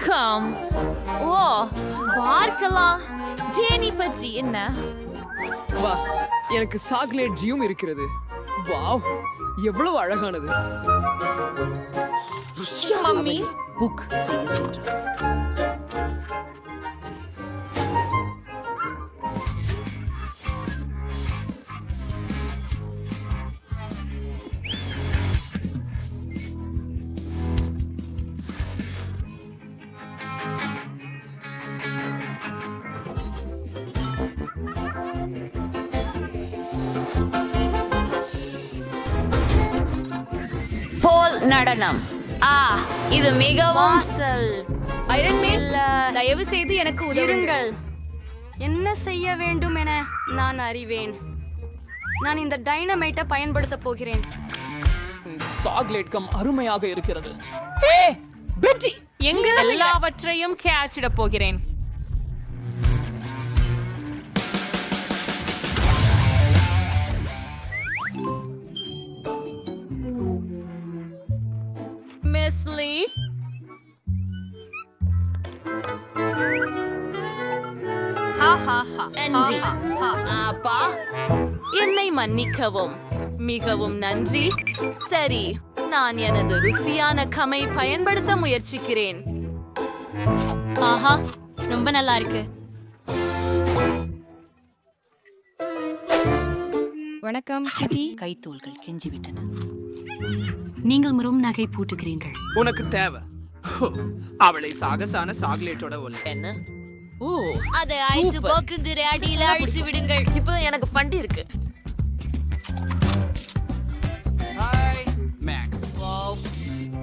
வணக்கம். ஓ, பார்க்கலாம். ஜேனி பற்றி என்ன? வா, எனக்கு சாக்லேட் ஜியும் இருக்கிறது. வாவ், எவ்வளவு அழகானது. மம்மி புக் செய்ய சென்றார். போல் நடனம். இது மிகவும் ஐரன்மேன், தயவு செய்து எனக்கு உதவுங்கள். என்ன செய்ய வேண்டும் என நான் அறிவேன். நான் இந்த டைனமைட்டை பயன்படுத்த போகிறேன். சாக்லேட் கம் அருமையாக இருக்கிறது. பெட்டி, எங்க எல்லாவற்றையும் கேட்சிட போகிறேன். மிஸ்லி, அப்பா, என்னை மன்னிக்கவும். மிகவும் நன்றி. சரி, நான் எனது ருசியான கமை பயன்படுத்த முயற்சிக்கிறேன். ஆஹா, ரொம்ப நல்லா இருக்கு. வணக்கம் கிட்டி. கைத்தோள்கள் கெஞ்சிவிட்டன. நீங்கள் மிகவும் நகை பூட்டுகிறீர்கள். உனக்கு தேவை. அவளை சாகசான சாக்லேட்டோட ஒல்ல. என்ன? ஓ, அதை 5 போக்குங்கிற அடியில அழிச்சு விடுங்கள். இப்போ எனக்கு பண்டி இருக்கு. Hi maths.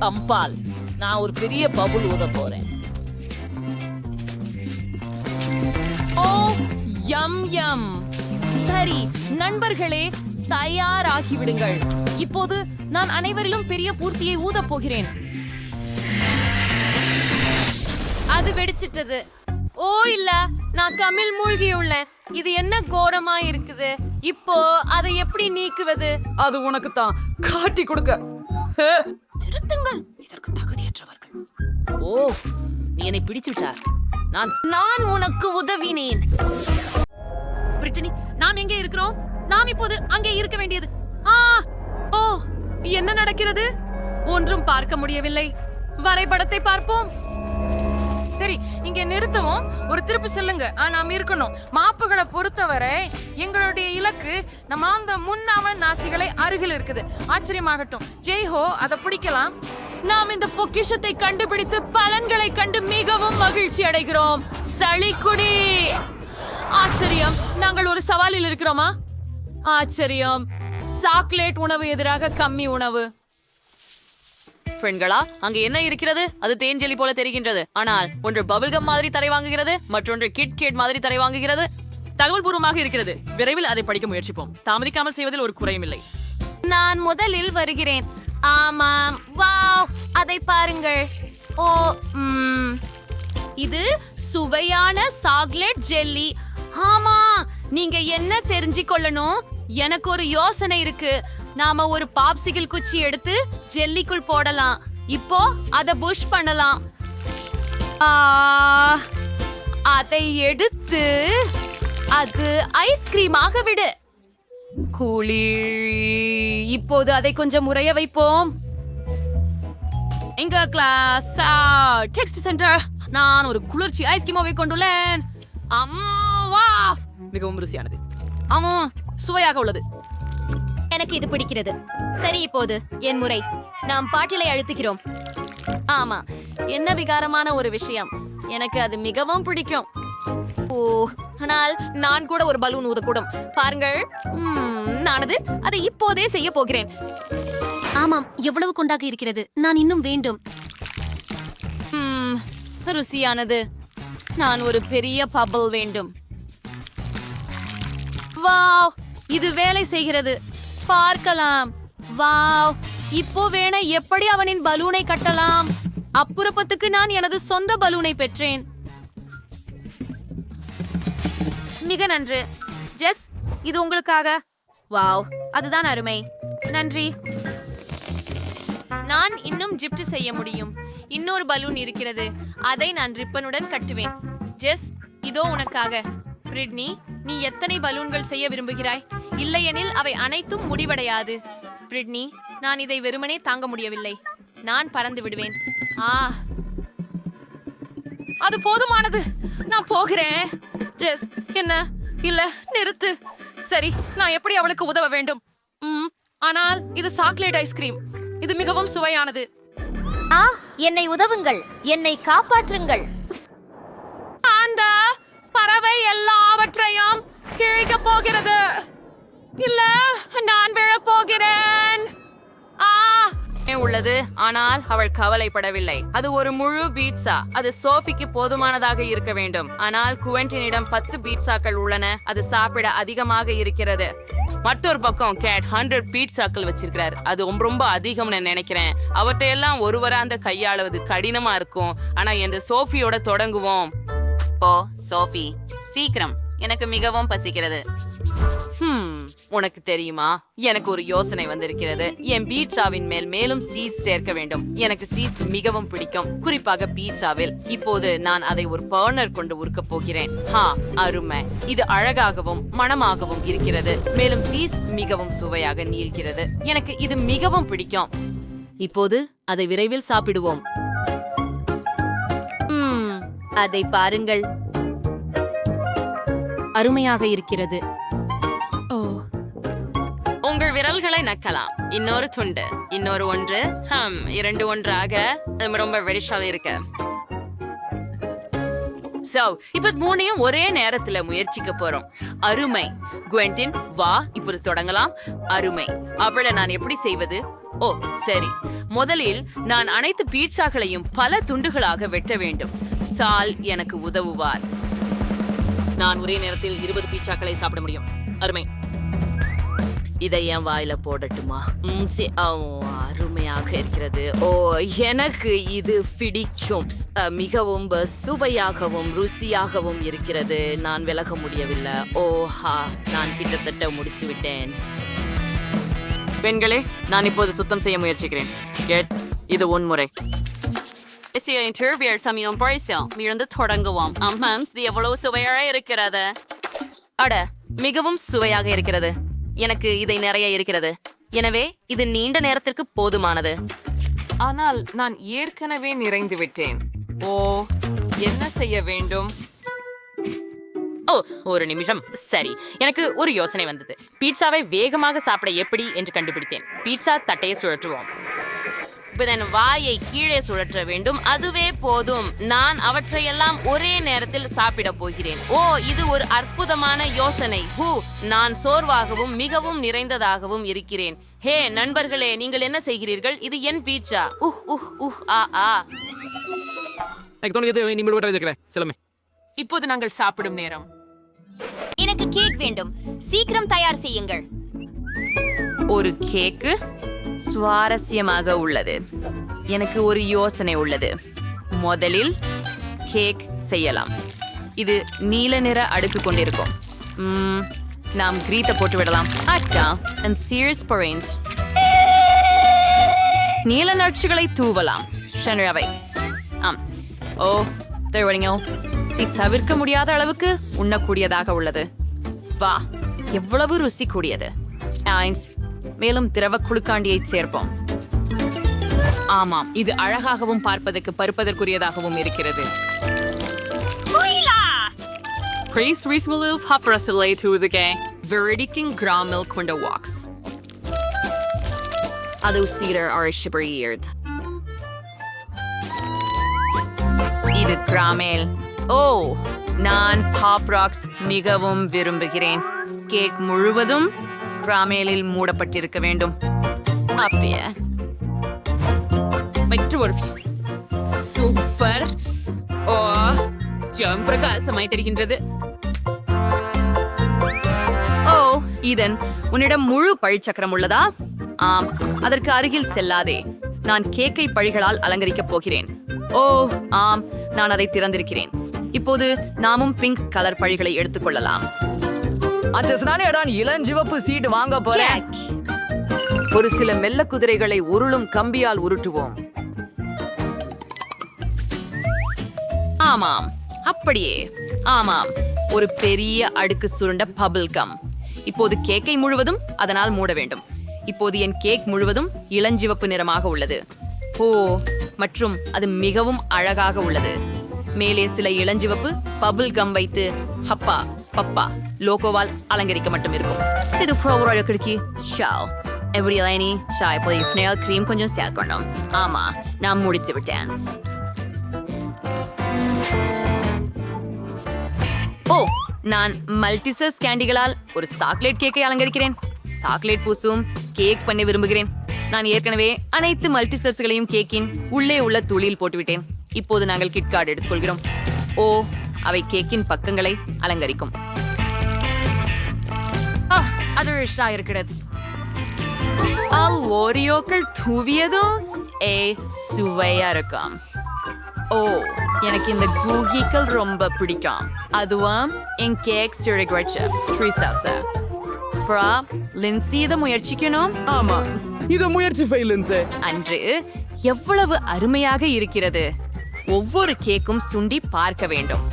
அம்பால், நான் ஒரு பெரிய பபுள் ஊத போறேன். ஓ, யம் யம். சரி நண்பர்களே, தயாராகி விடுங்கள். இப்போது நான் அனைவரிலும் பெரிய பூர்த்தியை ஊதப் போகிறேன். அது வெடிச்சிட்டது. ஓ இல்ல, நான் கமிழ் மூழ்கியுள்ளேன். இது என்ன கோரமா இருக்குது. இப்போ அதை எப்படி நீக்குவது? அது உனக்கு தான் காட்டி கொடுக்க. நிறுத்துங்கள், இதற்கு தகுதியற்றவர்கள். ஓ, நீ என்னை பிடிச்சுட்டார். நான் உனக்கு உதவினேன். பிரிட்டனி, நாம் எங்கே இருக்கிறோம்? நாம் இப்போது அங்கே இருக்க வேண்டியது. ஓ, என்ன நடக்கிறது? ஒன்றும் பார்க்க முடியவில்லை. வரைபடத்தை பார்ப்போம். சரி, இங்க நிறுத்தவும். ஒரு திருப்பி செல்லுங்க. நாம் இருக்கணும். மாப்புகளை பொறுத்தவரை எங்களுடைய இலக்கு நம்ம அந்த முன்னாமல் நாசிகளை அருகில் இருக்குது. ஆச்சரியமாகட்டும். ஜெய்ஹோ, அதை பிடிக்கலாம். நாம் இந்த பொக்கிஷத்தை கண்டுபிடித்து பலன்களை கண்டு மிகவும் மகிழ்ச்சி அடைகிறோம். சளிக்குடி. ஆச்சரியம், நாங்கள் ஒரு சவாலில் இருக்கிறோமா? ஆச்சரியம். சாக்லேட் உணவு எதிராக கம்மி உணவு. பெண்களா, அங்க என்ன இருக்கிறது? அது தேன்ஜெலி போல தெரிகின்றது. ஆனால் ஒன்று பபிள்கம் மாதிரி தரை வாங்குகிறது, மற்றொன்று கிட் மாதிரி தரை வாங்குகிறது. தகவல் பூர்வமாக இருக்கிறது. விரைவில் அதை படிக்க முயற்சிப்போம். தாமதிக்காமல் செய்வதில் ஒரு குறையும் இல்லை. நான் முதலில் வருகிறேன். ஆமாம், வாவ், அதை பாருங்கள். ஓ, இது சுவையான சாக்லேட் ஜெல்லி. ஆமா, நீங்க என்ன தெரிஞ்சுக்கொள்ளணும்? எனக்கு ஒரு யோசனை இருக்கு. நாம ஒரு பாப்சிகிள் குச்சி எடுத்து ஜெல்லிக்குள் போடலாம். இப்போ அத புஷ் பண்ணலாம். அதை எடுத்து அது ஐஸ்கிரீமாக விடு. குளிர். இப்போது அதை கொஞ்சம் உறைய வைப்போம். எங்க கிளாஸ் டெக்ஸ்ட் சென்டர். நான் ஒரு குளிர்ச்சி ஐஸ்கிரீமாவை கொண்டுள்ளேன். அம்மா, மிகவும் ருசியானது. ஆமா, சுவையாக உள்ளது. எனக்கு இது பிடிக்கிறது. சரி, இப்போது என் முறை. நாம் பாட்டிலை அழுத்துகிறோம். ஆமா, என்ன விகாரமான ஒரு விஷயம். எனக்கு அது மிகவும் பிடிக்கும். ஓ, ஆனால் நான் கூட ஒரு பலூன் ஊதக்கூடும். பாருங்கள், நானது அதை இப்போதே செய்ய போகிறேன். ஆமாம், எவ்வளவு கொண்டாக இருக்கிறது. நான் இன்னும் வேண்டும். ருசியானது. நான் ஒரு பெரிய பபிள் வேண்டும். வாவ், இது வேலை செய்கிறது. பார்க்கலாம். வாவ், இப்போ வேண எப்படி அவனின் பலூனை கட்டலாம். அப்புறப்பத்துக்கு நான் எனது சொந்த பலூனை பெற்றேன். மிக நன்று ஜெஸ், இது உங்களுக்காக. வாவ், அதுதான் அருமை. நன்றி. நான் இன்னும் ஜிப்ட் செய்ய முடியும். இன்னொரு பலூன் இருக்கிறது. அதை நான் ரிப்பனுடன் கட்டுவேன். ஜெஸ், இதோ உனக்காக. பிரிட்னி, நீ எத்தனை பலூன்கள் செய்ய விரும்புகிறாய்? இல்லையெனில் அவை அனைத்தும் முடிவடையாது. பிரிட்னி, நான் இதை வெறுமனே தாங்க முடியவில்லை. நான் பறந்து விடுவேன். அது போதுமானது. நான் போகிறேன். ஜெஸ், என்ன? இல்ல, நிறுத்து. சரி, நான் எப்படி அவளுக்கு உதவ வேண்டும்? ஆனால் இது சாக்லேட் ஐஸ்கிரீம். இது மிகவும் சுவையானது. என்னை உதவுங்கள், என்னை காப்பாற்றுங்கள். அந்த பறவை எல்லாவற்றையும் கிழிக்கப் போகிறது. இல்ல, நான் விழப் போகிறேன். உள்ளது. ஆனால் அவள் கவலைப்படவில்லை. அது ஒரு முழு பீட்சா. அது சோஃபிக்கு போதுமானதாக இருக்க வேண்டும். ஆனால் குவென்டினிடம் 10 பீட்சாக்கள் உள்ளன. அது சாப்பிட அதிகமாக இருக்கிறது. மற்றொரு பக்கம் கேட் 100 பீட்சாக்கள் வச்சிருக்கிறார். அது ரொம்ப அதிகம்னு நினைக்கிறேன். அவற்றையெல்லாம் ஒருவராந்த கையாளுவது கடினமா இருக்கும். ஆனா என்று சோஃபியோட தொடங்குவோம். ஓ சோஃபி, சீக்கிரம், எனக்கு மிகவும் பசிக்கிறது. உனக்கு தெரியுமா, எனக்கு ஒரு யோசனை வந்திருக்கிறது. என் பீட்சாவின் மேல் மேலும் சீஸ் சேர்க்க வேண்டும். எனக்கு சீஸ் மிகவும் பிடிக்கும், குறிப்பாக பீட்சாவில். இப்போது நான் அதை ஒரு பர்னர் கொண்டு உருக்க போகிறேன். அருமை. இது அழகாகவும் மணமாகவும் இருக்கிறது. மேலும் சீஸ் மிகவும் சுவையாக நீள்கிறது. எனக்கு இது மிகவும் பிடிக்கும். இப்போது அதை விரைவில் சாப்பிடுவோம். அதை பாருங்கள், அருமையாக இருக்கிறது. உங்கள் விரல்களை நக்கலாம். இன்னொரு துண்டு, இன்னொரு ஒன்று, 2 ஒன்றாக ரொம்ப வெடிஷால் இருக்கு. இப்ப 3ஐயும் ஒரே நேரத்துல முயற்சிக்க போறோம். அருமை. குவென்டின், வா, இப்போது தொடங்கலாம். அருமை. அப்பட நான் எப்படி செய்வது? ஓ சரி, முதலில் நான் அனைத்து பீட்சாக்களையும் பல துண்டுகளாக வெட்ட வேண்டும். சால் எனக்கு உதவுவார். நான் ஒரே நேரத்தில் 20 பீட்சாக்களை சாப்பிட முடியும். அருமை. இதை என் வாயில போடட்டுமா? அருமையாக இருக்கிறது. ஓ, எனக்கு இது பிடிக்கும். மிகவும் சுவையாகவும் ருசியாகவும் இருக்கிறது. நான் விலக முடியவில்லை. ஓஹா, நான் கிட்டத்தட்ட முடித்து விட்டேன். பெண்களே, நான் இப்போது சுத்தம் செய்ய முயற்சிக்கிறேன். இது உன்முறை. தொடங்குவோம். எவ்வளவு சுவையாக இருக்கிறது. அட, மிகவும் சுவையாக இருக்கிறது. எனக்கு இதை நிறைய இருக்கிறது. எனவே இது நீண்ட நேரத்திற்கு போதுமானது. ஆனால் நான் ஏற்கனவே நிறைந்து விட்டேன். ஓ, என்ன செய்ய வேண்டும்? ஓ, ஒரு நிமிஷம். சரி, எனக்கு ஒரு யோசனை வந்தது. பீட்சாவை வேகமாக சாப்பிட எப்படி என்று கண்டுபிடித்தேன். பீட்சா தட்டையை சுழற்றுவோம். இதன் வாயை கீழே சுழற்ற வேண்டும். அதுவே போதும். நான் அவற்றையெல்லாம் ஒரே நேரத்தில் சாப்பிட போகிறேன். ஓ, இது ஒரு அற்புதமான யோசனை. நான் சோர்வாகவும் மிகவும் நிறைந்ததாகவும் இருக்கிறேன். ஹே நண்பர்களே, நீங்கள் என்ன செய்கிறீர்கள்? இது என் பீட்சா. இப்போது நாங்கள் சாப்பிடும் நேரம். எனக்கு கேக் வேண்டும். சீக்கிரம் தயார் செய்யுங்கள். ஒரு கேக்கு சுவாரஸ்யமாக உள்ளது. எனக்கு ஒரு யோசனை உள்ளது. முதலில் கேக் செய்யலாம். இது நீல நிற அடுக்கு கொண்டிருக்கும். நாம் கிரீத்தை போட்டு விடலாம். நீல நட்சுகளை தூவலாம். ஓ, தவிர்க்க முடியாத அளவுக்கு உண்ணக்கூடியதாக உள்ளது. வா, எவ்வளவு ருசி கூடியது. மேலும் திரவ குளுக்காண்டியை சேர்ப்போம். ஆமாம், இது அழகாகவும் பார்ப்பதற்கு பருப்பதற்குரியதாகவும் இருக்கிறது. இது கிராமேல். ஓ, நான் பாப் ராக்ஸ் மிகவும் விரும்புகிறேன். கேக் முழுவதும் கிராமேலில் மூடப்பட்டிருக்க வேண்டும். அப்படியே சூப்பர். ஓ, பிரகாசமாய் தெரிகின்றது. ஓ, இதன் உன்னிடம் முழு பழிச்சக்கரம் உள்ளதா? ஆம், அதற்கு அருகில் செல்லாதே. நான் கேக்கை பழிகளால் அலங்கரிக்கப் போகிறேன். ஓ ஆம், நான் அதை திறந்திருக்கிறேன். இப்போது நாமும் பிங்க் கலர் பழிகளை எடுத்துக்கொள்ளலாம். இளஞ்சிவப்பு சீட் வாங்க போறேன். ஒரு சில மெல்ல குதிரைகளை உருளும் கம்பியால் உருட்டுவோம். ஆமாம், அப்படியே. ஆமாம், ஒரு பெரிய அடுக்கு சுருண்ட பபிள் கம். இப்போது கேக்கை முழுவதும் அதனால் மூட வேண்டும். இப்போது என் கேக் முழுவதும் இளஞ்சிவப்பு நிறமாக உள்ளது. ஓ, மற்றும் அது மிகவும் அழகாக உள்ளது. மேலே சில இளஞ்சிவப்பு பபிள் கம் வைத்து ஹப்பா பப்பா லோகோவால் அலங்கரிக்க மட்டும் இருக்கும். இது ப்ரோவரோட கிடக்கி ஷாவ் எவ்ரி லைனி ஷாய் போய் ஸ்னேல் கிரீம் கொஞ்சம் சேர்க்கணும். ஆமா, நான் முடித்து விட்டேன். ஓ, நான் மல்டிசஸ் கேண்டிகளால் ஒரு சாக்லேட் கேக்கை அலங்கரிக்கிறேன். சாக்லேட் பூசும் கேக் பண்ண விரும்புகிறேன். நான் ஏற்கனவே அனைத்து மல்டிசர்ஸ்களையும் கேக்கின் உள்ளே உள்ள துளியில் போட்டுவிட்டேன். இப்போது நாங்கள் கிட்கார்டு எடுத்துக்கொள்கிறோம். ஓ, அவை கேக்கின் பக்கங்களை அலங்கரிக்கும். அது இஷ்டா இருக்கிறது. ஓரியோக்கள் தூவியதும் சுவையா இருக்கும். ஓ, எனக்கு இந்த கூகிகள் ரொம்ப பிடிக்கும். அதுவும் என் கேக் லின்சி இதை முயற்சிக்கணும். ஆமா, இத முயற்சி ஃபெயிலன்ஸ். அன்று எவ்வளவு அருமையாக இருக்கிறது. ஒவ்வொரு கேக்கும் சுண்டி பார்க்க வேண்டும்.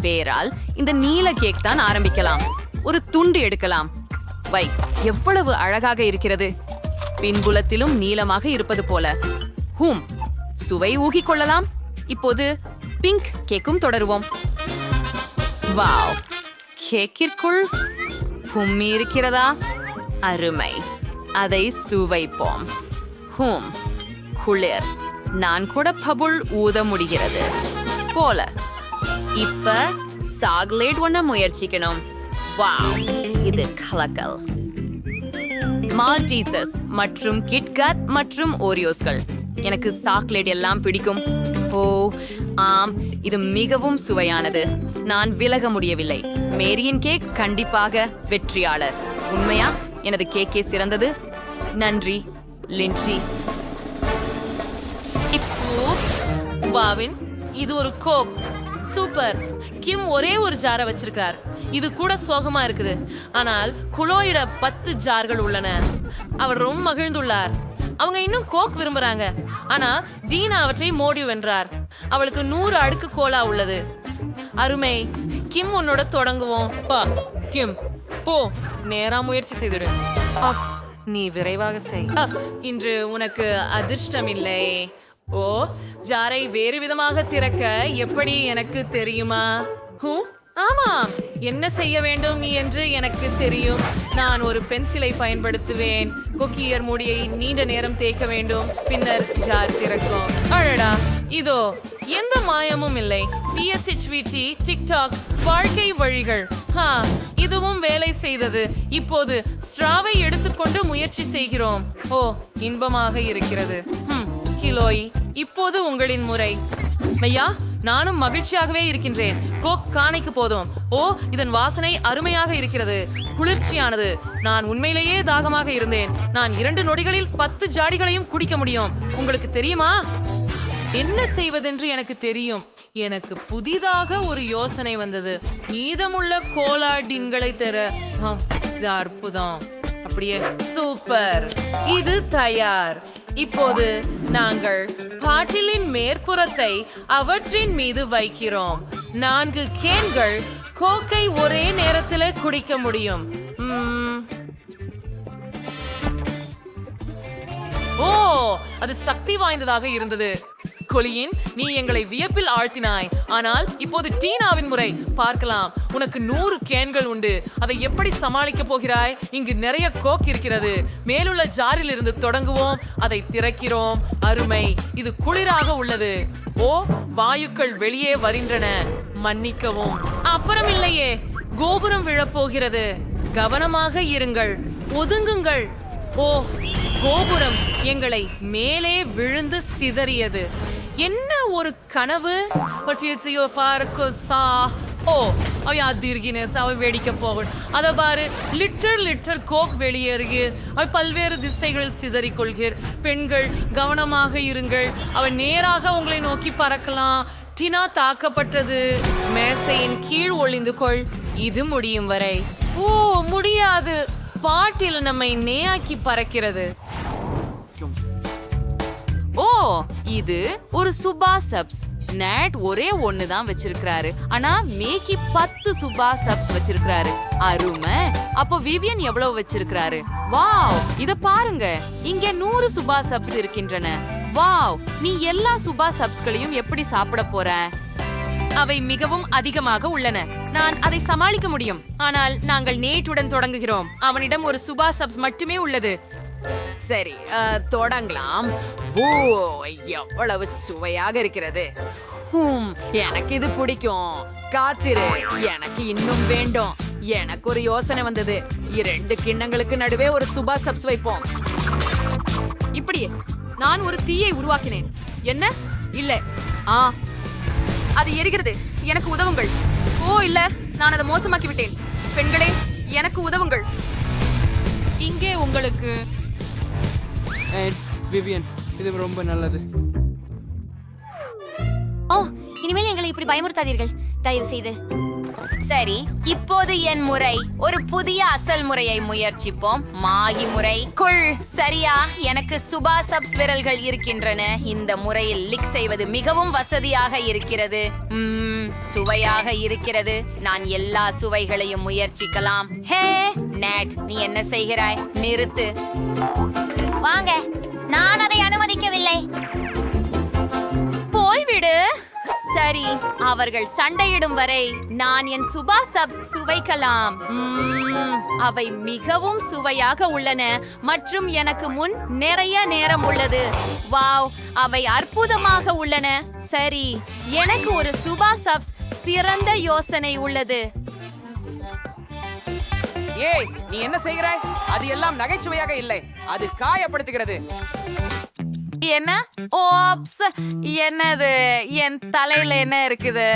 வேறால் இந்த நீல கேக் தான் ஆரம்பிக்கலாம். ஒரு துண்டு எடுக்கலாம். வை, எவ்வளவு அழகாக இருக்கிறது. பின்புலத்திலும் நீளமாக இருப்பது போல. சுவை ஊகிக் கொள்ளலாம். இப்போது பிங்க் கேக்கும் தொடருவோம். வாவ், கேக்கிற்குள் கும்மி இருக்கிறதா? அருமை. அதை சுவைப்போம். குளிர். நான் கூட பபுள் ஊத முடிகிறது போல. இப்ப சாக்லேட் ஒண்ண முயற்சிக்கணும். வாவ், இது கலக்கல். மால்டீசஸ் மற்றும் கிட்காட் மற்றும் ஓரியோஸ்கள். எனக்கு சாக்லேட் எல்லாம் பிடிக்கும். ஓ ஆம், இது மிகவும் சுவையானது. நான் விலக முடியவில்லை. மேரியின் கேக் கண்டிப்பாக வெற்றியாளர். உண்மையா? எனது கேக்கே சிறந்தது. நன்றி லின்சி. வாவின், இது ஒரு கோக். சூப்பர். கிம் ஒரே ஒரு ஜாரை வச்சிருக்கார். இது கூட சோகமா இருக்குது. ஆனால் குளோயிட 10 ஜார்கள் உள்ளன. அவர் ரொம்ப மகிழ்ந்துள்ளார். அவங்க இன்னும் கோக் விரும்புறாங்க. ஆனா டீனா அவற்றை மோடி வென்றார். அவளுக்கு 100 அடுக்கு கோலா உள்ளது. அருமை. கிம் உன்னோட தொடங்குவோம். கிம் போ, நேரா முயற்சி செய்துடு. நீ விரைவாக செய். இன்று உனக்கு அதிர்ஷ்டம் இல்லை. ஓ, ஜாரை வேறு விதமாக திறக்க எப்படி எனக்கு தெரியுமா? ஆமாம், என்ன செய்ய வேண்டும் என்று எனக்கு தெரியும். நான் ஒரு பென்சிலை பயன்படுத்துவேன். குக்கியர் மூடியை நீண்ட நேரம் தேய்க்க வேண்டும். பின்னர் ஜார் திறக்கும். அழடா, இதோ எந்த மாயமும் இல்லை. PSHVT, டிக்டாக், வாழ்க்கை வழிகள். இதுவும் வேலை செய்தது. இப்போது ஸ்ட்ராவை எடுத்துக்கொண்டு முயற்சி செய்கிறோம். ஓ, இன்பமாக இருக்கிறது. கிலோய், இப்போது உங்களின் முறை. மையா, நானும் மகிழ்ச்சியாகவே இருக்கின்றேன். கோக் காணைக்கு போதும். ஓ, இதன் வாசனை அருமையாக இருக்கிறது. குளிர்ச்சியானது. நான் உண்மையிலேயே தாகமாக இருந்தேன். நான் 2 நொடிகளில் 10 ஜாடிகளையும் குடிக்க முடியும். உங்களுக்கு தெரியுமா? என்ன செய்வதென்று எனக்கு தெரியும். எனக்கு புதிதாக ஒரு யோசனை வந்தது. மீதமுள்ள கோலா டின்களை தர. இது அற்புதம். அப்படியே சூப்பர். இது தயார். இப்போது நாங்கள் பாட்டிலின் மேற்புறத்தை அவற்றின் மீது வைக்கிறோம். 4 கேன்கள் கோக்கை ஒரே நேரத்தில் குடிக்க முடியும். ஓ, அது சக்தி வாய்ந்ததாக இருந்தது. கொலியின், நீ எங்களை வியப்பில் ஆழ்த்தினாய். ஆனால் இப்போது டீனாவின் முறை. பார்க்கலாம். உனக்கு 100 கேன்கள் உண்டு. அதை எப்படி சமாளிக்க போகிறாய்? இங்கு நிறைய கோக் இருக்கிறது. மேலுள்ள ஜாரில் இருந்து தொடங்குவோம். அதை திறக்கிறோம். அருமை. இது குளிராக உள்ளது. ஓ, வாயுக்கள் வெளியே வருகின்றன. மன்னிக்கவும். அப்புறம் இல்லையே, கோபுரம் விழப்போகிறது. கவனமாக இருங்கள். ஒதுங்குங்கள். ஓ, கோபுரம் எங்களை மேலே விழுந்து சிதறியது. என்ன ஒரு கனவு. அவள் வெடிக்க போகும். அதை பாரு, லிட்டர் கோக் வெளியேறுகிற. அவை பல்வேறு திசைகளில் சிதறிக்கொள்கிற. பெண்கள், கவனமாக இருங்கள். அவள் நேராக உங்களை நோக்கி பறக்கலாம். டினா தாக்கப்பட்டது. மேசையின் கீழ் ஒளிந்து கொள். இது முடியும் வரை. ஓ, முடியாது. பாட்டில் நம்மை நேயாக்கி பறக்கிறது. ஓ, இது ஒரு சுபா சப்ஸ். நேட் ஒரே ஒன்னு தான் வச்சிருக்காரு. ஆனா மேகி 10 சுபா சப்ஸ் வச்சிருக்காரு. அருமை. அப்போ விவியன் எவ்வளவு வச்சிருக்காரு? வாவ், இத பாருங்க. இங்க 100 சுபா சப்ஸ் இருக்கின்றன. வாவ், நீ எல்லா சுபா சப்ஸ்களையும் எப்படி சாப்பிட போற? அவை மிகவும் அதிகமாக உள்ளன. நான் அதை சமாளிக்க முடியும். ஆனால் நாங்கள் நேட்டுடன் தொடங்குகிறோம். அவனிடம் ஒரு சுபா சப்ஸ் மட்டுமே உள்ளது. சரி, தொடங்கலாம். ஓ, எவ்வளவு சுவையாக இருக்கிறது. எனக்கு இது பிடிக்கும். காத்திரு, எனக்கு இன்னும் வேண்டும். எனக்கு ஒரு யோசனை வந்தது. 2 கிண்ணங்களுக்கு நடுவே ஒரு சுபா சப்ஸ் வைப்போம். இப்படியே நான் ஒரு தீயை உருவாக்கினேன். என்ன? இல்ல. அது எரிகிறது. எனக்கு உதவுங்கள். ஓ இல்ல, நான் அதை மோசமாக்கி விட்டேன். பெண்களே, எனக்கு உதவுங்கள். இங்கே உங்களுக்கு விவியன், இது ரொம்ப நல்லது. ஓ, இனிமேல் எங்களை இப்படி பயமுறுத்தாதீர்கள், தயவு செய்து. சரி, இப்போது என் முறை. ஒரு புதிய அசல் முறையை முயற்சிப்போம். மாகி முறை. சரியா, எனக்கு சுபா சப்ஸ் விரல்கள் இருக்கின்றன. இந்த முறையில் லிக் செய்வது மிகவும் வசதியாக இருக்கிறது. சுவையாக இருக்கிறது. நான் எல்லா சுவைகளையும் முயற்சிக்கலாம். ஹே நேட், நீ என்ன செய்கிறாய்? நிறுத்து. வாங்க, நான் அதை அனுமதிக்கவில்லை. போய்விடு. சரி, அவர்கள் சண்டையிடும் வரை நான் என் சுபா சப்ஸ் சுவைக்கலாம். அவை மிகவும் சுவையாக உள்ளன மற்றும் எனக்கு முன் நிறைய நேரம் உள்ளது. வாவ், அவை அற்புதமாக உள்ளன. சரி, எனக்கு ஒரு சுபா சப்ஸ் சிறந்த யோசனை உள்ளது. ஏய், நீ என்ன செய்கிறாய்? அது எல்லாம் நகைச்சுவையாக இல்லை, அது காயப்படுத்துகிறது. என்ன? ஓப்ஸ், என்னது? என் தலையில என்ன இருக்குது?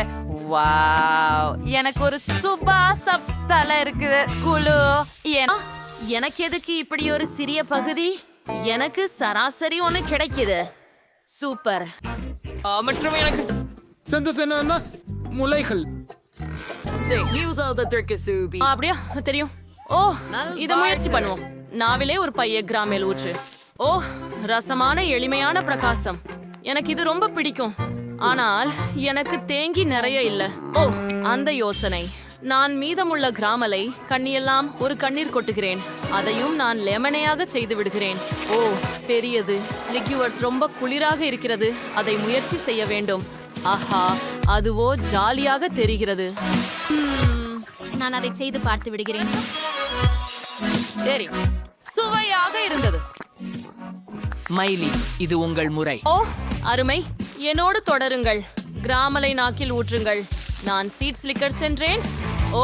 வாவ், எனக்கு ஒரு சுபா சப்ஸ் தலை இருக்குது. குழு. எனக்கு எதுக்கு இப்படி ஒரு சிறிய பகுதி? எனக்கு சராசரி ஒண்ணு கிடைக்குது. சூப்பர். மற்றும் எனக்கு சந்தோஷம் முலைகள். அப்படியா? தெரியும். ஓ, இத முயற்சி பண்ணுவோம். நாவிலே ஒரு பைய கிராமேல் ஊற்று. ஓ, ரசமான எளிமையான பிரகாசம். எனக்கு இது ரொம்ப பிடிக்கும். ஆனால் எனக்கு தேங்கி நிறைய இல்ல. ஓ, அந்த யோசனை. நான் மீதமுள்ள கிராமலை கண்ணியெல்லாம் ஒரு கண்ணீர் கொட்டுகிறேன். அதையும் நான் லெமனையாக செய்து விடுகிறேன். ஓ, பெரியது. லிக்யூவர்ஸ் ரொம்ப குளிராக இருக்கிறது. அதை முயற்சி செய்ய வேண்டும். ஆஹா, அதுவோ ஜாலியாக தெரிகிறது. நான் அதை செய்து பார்த்து விடுகிறேன். சரி, சுவையாக இருந்தது. மைலி, இது உங்கள் முறை. ஓ, அருமை. என்னோடு தொடருங்கள். கிராமலை நாக்கில் ஊற்றுங்கள். நான் சீட் ஸ்லிக்கர் சென்றேன். ஓ,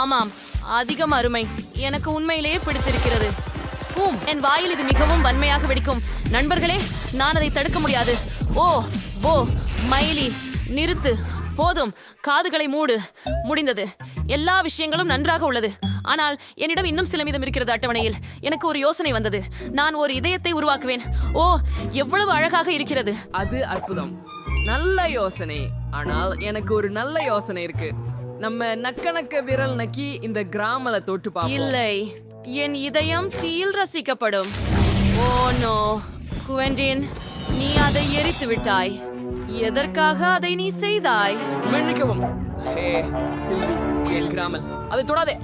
ஆமாம், அதிகம் அருமை. எனக்கு உண்மையிலேயே பிடித்திருக்கிறது. என் வாயில் இது மிகவும் வன்மையாக வெடிக்கும். நண்பர்களே, நான் அதை தடுக்க முடியாது. ஓ ஓ மைலி, நிறுத்து. போதும், காதுகளை மூடு. முடிந்தது. எல்லா விஷயங்களும் நன்றாக உள்ளது. ஆனால் என்னிடம் இன்னும் சில மீதம் இருக்கிறது அட்டவணையில். எனக்கு ஒரு யோசனை வந்தது. நான் ஒரு இதயத்தை உருவாக்குவேன். ஓ, எவ்வளவு அழகாக இருக்கிறது. அது அற்புதம். நல்ல யோசனை. ஆனால் எனக்கு ஒரு நல்ல யோசனை இருக்கு. நம்ம நக்க விரல் நக்கி இந்த கிராமல தொட்டு பார்ப்போம். இல்லை, என் இதயம் தீயில் ரசிக்கப்படும். ஓ நோ, குவெண்டின், நீ அதை எரித்து விட்டாய். எதற்காக அதை நீ செய்தாய்? மன்னிக்கவும். ஹே சில்வி, என் கிராமல், அதை தொடாதே.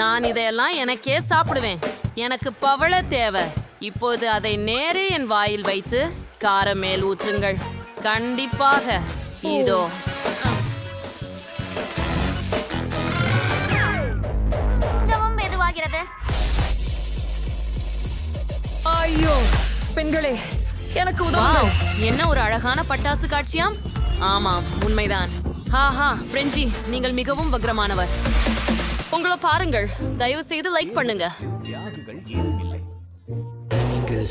நான் இதையெல்லாம் எனக்கே சாப்பிடுவேன். எனக்கு பவள தேவை. இப்போது அதை நேரே என் வாயில் வைத்து காரம் மேல் ஊற்றுங்கள். கண்டிப்பாக. இதோ. மிகவும் மெதுவாகிறது. ஐயோ, பெண்களே, எனக்கு உதவுங்க. வாவ், என்ன ஒரு அழகான பட்டாசு காட்சியாம். ஆமாம், உண்மைதான். ஹாஹா, பிரெஞ்சி, நீங்கள் மிகவும் வக்ரமானவர். உங்களை பாருங்கள். தயவு செய்து லைக் பண்ணுங்க. நீங்கள்